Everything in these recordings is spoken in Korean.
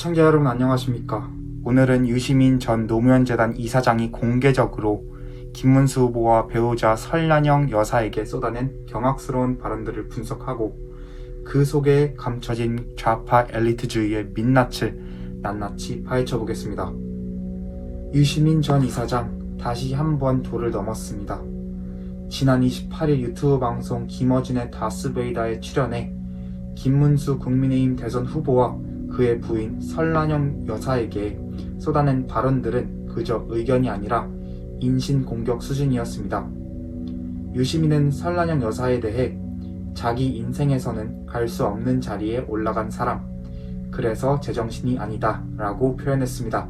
시청자 여러분 안녕하십니까. 오늘은 유시민 전 노무현재단 이사장이 공개적으로 김문수 후보와 배우자 설란영 여사에게 쏟아낸 경악스러운 발언들을 분석하고 그 속에 감춰진 좌파 엘리트주의의 민낯을 낱낱이 파헤쳐보겠습니다. 유시민 전 이사장 다시 한번 도를 넘었습니다. 지난 28일 유튜브 방송 김어준의 다스베이다에 출연해 김문수 국민의힘 대선 후보와 그의 부인 설란영 여사에게 쏟아낸 발언들은 그저 의견이 아니라 인신공격 수준이었습니다. 유시민은 설란영 여사에 대해 자기 인생에서는 갈 수 없는 자리에 올라간 사람, 그래서 제정신이 아니다 라고 표현했습니다.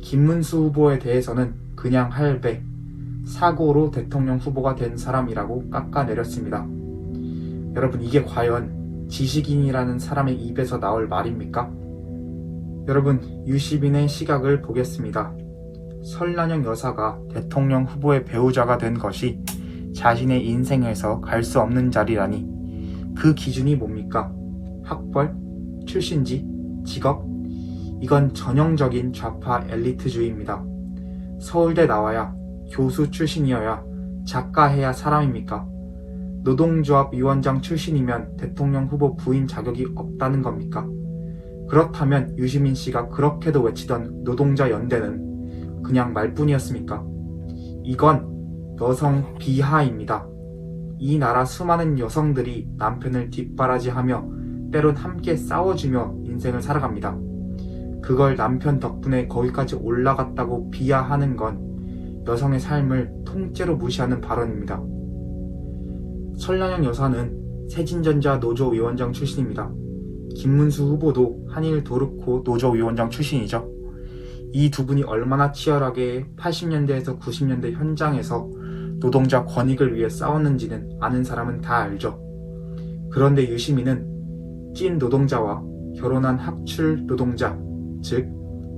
김문수 후보에 대해서는 그냥 할배, 사고로 대통령 후보가 된 사람이라고 깎아내렸습니다. 여러분, 이게 과연 지식인이라는 사람의 입에서 나올 말입니까? 여러분, 유시민의 시각을 보겠습니다. 설란영 여사가 대통령 후보의 배우자가 된 것이 자신의 인생에서 갈 수 없는 자리라니, 그 기준이 뭡니까? 학벌? 출신지? 직업? 이건 전형적인 좌파 엘리트주의입니다. 서울대 나와야, 교수 출신이어야, 작가해야 사람입니까? 노동조합 위원장 출신이면 대통령 후보 부인 자격이 없다는 겁니까? 그렇다면 유시민 씨가 그렇게도 외치던 노동자 연대는 그냥 말뿐이었습니까? 이건 여성 비하입니다. 이 나라 수많은 여성들이 남편을 뒷바라지하며 때론 함께 싸워주며 인생을 살아갑니다. 그걸 남편 덕분에 거기까지 올라갔다고 비하하는 건 여성의 삶을 통째로 무시하는 발언입니다. 설란영 여사는 세진전자 노조위원장 출신입니다. 김문수 후보도 한일 도르코 노조위원장 출신이죠. 이 두 분이 얼마나 치열하게 80년대에서 90년대 현장에서 노동자 권익을 위해 싸웠는지는 아는 사람은 다 알죠. 그런데 유시민은 찐 노동자와 결혼한 학출 노동자, 즉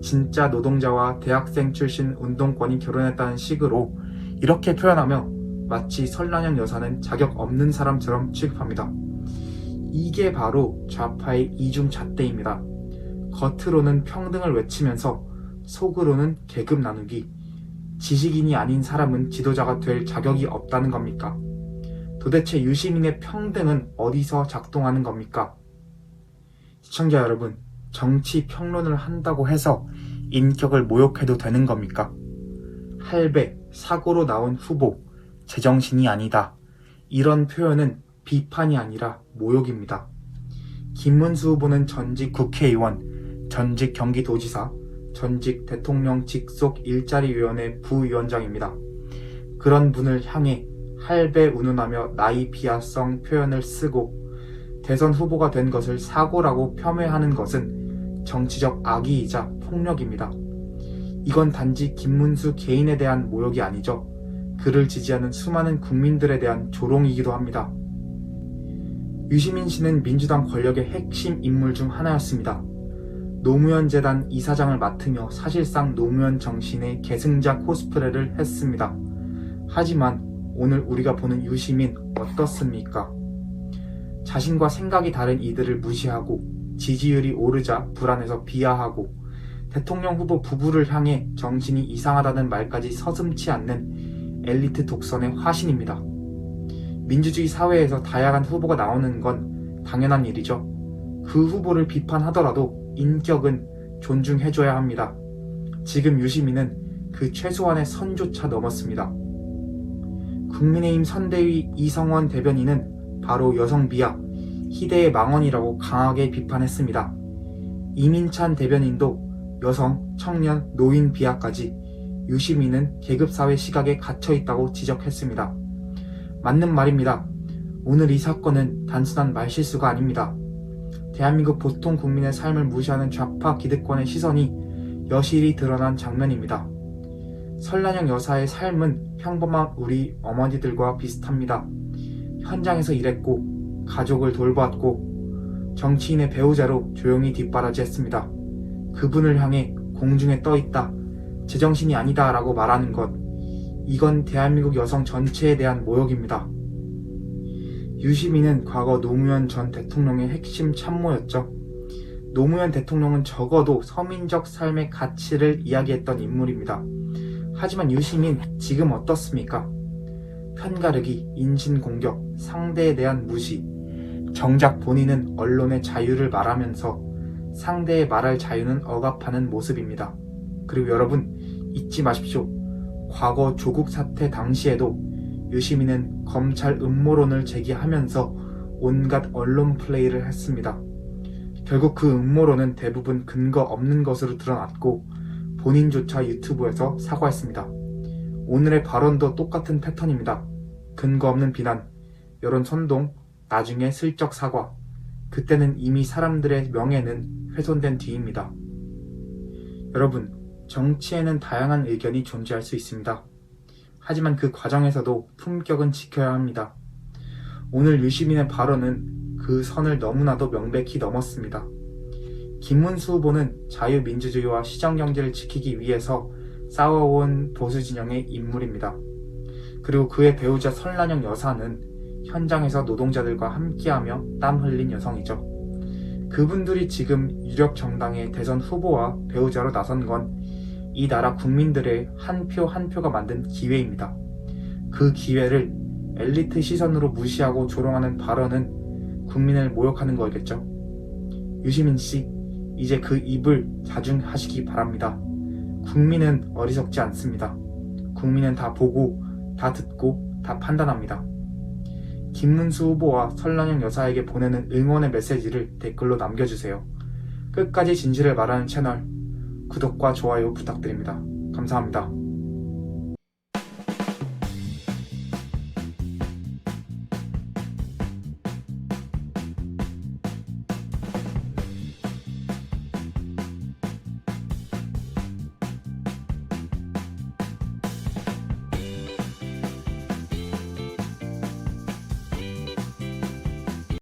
진짜 노동자와 대학생 출신 운동권이 결혼했다는 식으로 이렇게 표현하며 마치 설란영 여사는 자격 없는 사람처럼 취급합니다. 이게 바로 좌파의 이중잣대입니다. 겉으로는 평등을 외치면서 속으로는 계급 나누기, 지식인이 아닌 사람은 지도자가 될 자격이 없다는 겁니까? 도대체 유시민의 평등은 어디서 작동하는 겁니까? 시청자 여러분, 정치 평론을 한다고 해서 인격을 모욕해도 되는 겁니까? 할배, 사고로 나온 후보, 제정신이 아니다. 이런 표현은 비판이 아니라 모욕입니다. 김문수 후보는 전직 국회의원, 전직 경기도지사, 전직 대통령 직속 일자리위원회 부위원장입니다. 그런 분을 향해 할배 운운하며 나이 비하성 표현을 쓰고 대선 후보가 된 것을 사고라고 폄훼하는 것은 정치적 악의이자 폭력입니다. 이건 단지 김문수 개인에 대한 모욕이 아니죠. 그를 지지하는 수많은 국민들에 대한 조롱이기도 합니다. 유시민 씨는 민주당 권력의 핵심 인물 중 하나였습니다. 노무현 재단 이사장을 맡으며 사실상 노무현 정신의 계승자 코스프레를 했습니다. 하지만 오늘 우리가 보는 유시민 어떻습니까? 자신과 생각이 다른 이들을 무시하고 지지율이 오르자 불안해서 비하하고 대통령 후보 부부를 향해 정신이 이상하다는 말까지 서슴지 않는 엘리트 독선의 화신입니다. 민주주의 사회에서 다양한 후보가 나오는 건 당연한 일이죠. 그 후보를 비판하더라도 인격은 존중해줘야 합니다. 지금 유시민은 그 최소한의 선조차 넘었습니다. 국민의힘 선대위 이성원 대변인은 바로 여성 비하, 희대의 망언이라고 강하게 비판했습니다. 이민찬 대변인도 여성, 청년, 노인 비하까지 유시민은 계급사회 시각에 갇혀있다고 지적했습니다. 맞는 말입니다. 오늘 이 사건은 단순한 말실수가 아닙니다. 대한민국 보통 국민의 삶을 무시하는 좌파 기득권의 시선이 여실히 드러난 장면입니다. 설란영 여사의 삶은 평범한 우리 어머니들과 비슷합니다. 현장에서 일했고 가족을 돌보았고 정치인의 배우자로 조용히 뒷바라지했습니다. 그분을 향해 공중에 떠있다, 제정신이 아니다 라고 말하는 것, 이건 대한민국 여성 전체에 대한 모욕입니다. 유시민은 과거 노무현 전 대통령의 핵심 참모였죠. 노무현 대통령은 적어도 서민적 삶의 가치를 이야기했던 인물입니다. 하지만 유시민 지금 어떻습니까? 편가르기, 인신공격, 상대에 대한 무시. 정작 본인은 언론의 자유를 말하면서 상대의 말할 자유는 억압하는 모습입니다. 그리고 여러분 잊지 마십시오. 과거 조국 사태 당시에도 유시민은 검찰 음모론을 제기하면서 온갖 언론 플레이를 했습니다. 결국 그 음모론은 대부분 근거 없는 것으로 드러났고 본인조차 유튜브에서 사과했습니다. 오늘의 발언도 똑같은 패턴입니다. 근거 없는 비난, 여론 선동, 나중에 슬쩍 사과. 그때는 이미 사람들의 명예는 훼손된 뒤입니다. 여러분, 정치에는 다양한 의견이 존재할 수 있습니다. 하지만 그 과정에서도 품격은 지켜야 합니다. 오늘 유시민의 발언은 그 선을 너무나도 명백히 넘었습니다. 김문수 후보는 자유민주주의와 시정경제를 지키기 위해서 싸워온 보수 진영의 인물입니다. 그리고 그의 배우자 설란영 여사는 현장에서 노동자들과 함께하며 땀 흘린 여성이죠. 그분들이 지금 유력 정당의 대선 후보와 배우자로 나선 건 이 나라 국민들의 한 표 한 표가 만든 기회입니다. 그 기회를 엘리트 시선으로 무시하고 조롱하는 발언은 국민을 모욕하는 거겠죠. 유시민 씨, 이제 그 입을 자중하시기 바랍니다. 국민은 어리석지 않습니다. 국민은 다 보고, 다 듣고, 다 판단합니다. 김문수 후보와 설란영 여사에게 보내는 응원의 메시지를 댓글로 남겨주세요. 끝까지 진실을 말하는 채널 구독과 좋아요 부탁드립니다. 감사합니다.